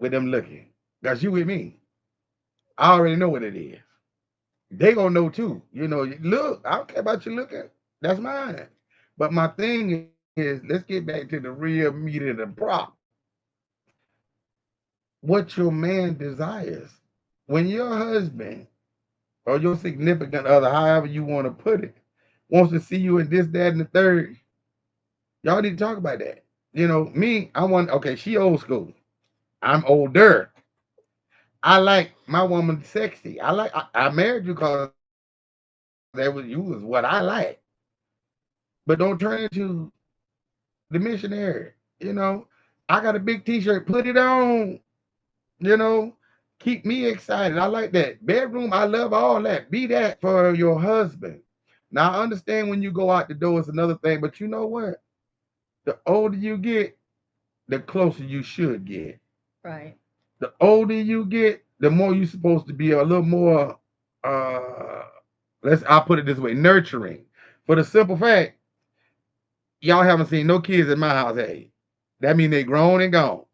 with them looking. Cause you with me. I already know what it is. They gonna know too. Look, I don't care about you looking. That's mine. But my thing is, let's get back to the real meat of the prop. What your man desires. When your husband or your significant other, however you want to put it, wants to see you in this, that, and the third, y'all need to talk about that. Me, okay, she old school. I'm older. I like my woman sexy. I married you because you was what I like. But don't turn into the missionary. I got a big t-shirt, put it on, you know. Keep me excited. I like that. Bedroom, I love all that. Be that for your husband. Now I understand when you go out the door it's another thing, but you know what? The older you get, the closer you should get. Right. The older you get, the more you're supposed to be a little more uh I'll put it this way, nurturing. For the simple fact, y'all haven't seen no kids in my house, hey. That means they grown and gone.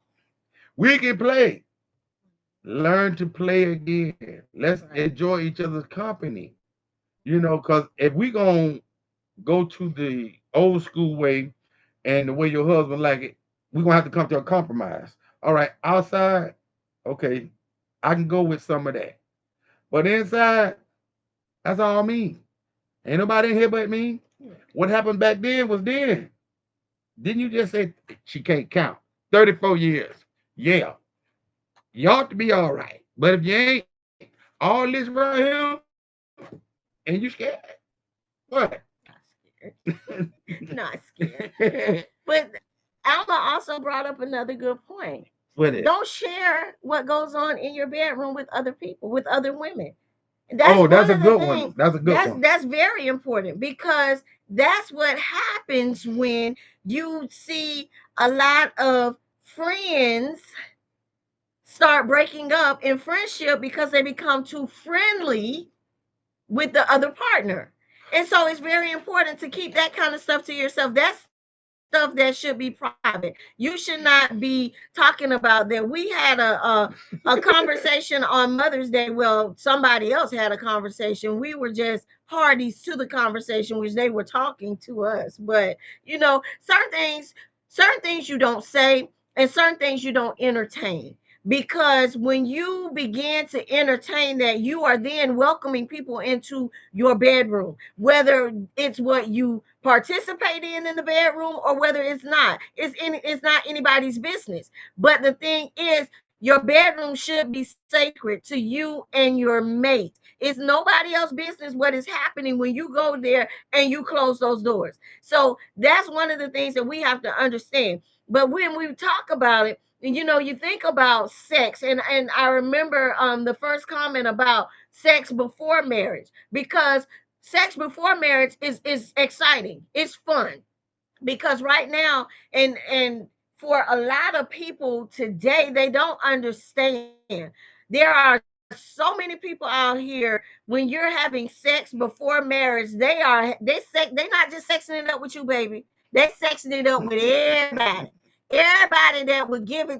We can play. Learn to play again. Let's Right. enjoy each other's company. Because if we gonna go to the old school way and the way your husband like it, we're gonna have to come to a compromise. All right, outside, okay, I can go with some of that. But inside, that's all me. Ain't nobody in here but me. What happened back then was then. Didn't you just say she can't count? 34 years. Yeah. You ought to be all right. But if you ain't, all this right here, and you scared, what? Not scared. Not scared. But Alma also brought up another good point. What it? Don't share what goes on in your bedroom with other people, with other women. That's Oh, that's one a of the good one. things. That's a good one. That's very important because that's what happens when you see a lot of friends start breaking up in friendship because they become too friendly with the other partner. And so it's very important to keep that kind of stuff to yourself. That's stuff that should be private. You should not be talking about that. We had a conversation on Mother's Day. Well, somebody else had a conversation. We were just parties to the conversation, which they were talking to us. But certain things you don't say, and certain things you don't entertain, because when you begin to entertain that, you are then welcoming people into your bedroom, whether it's what you participate in the bedroom or whether it's not. It's not anybody's business. But the thing is, your bedroom should be sacred to you and your mate. It's nobody else's business what is happening when you go there and you close those doors. So that's one of the things that we have to understand. But when we talk about it, you think about sex, and I remember the first comment about sex before marriage, because sex before marriage is exciting, it's fun, because right now, and for a lot of people today, they don't understand. There are so many people out here, when you're having sex before marriage, they're not just sexing it up with you, baby. They sexing it up with everybody that would give it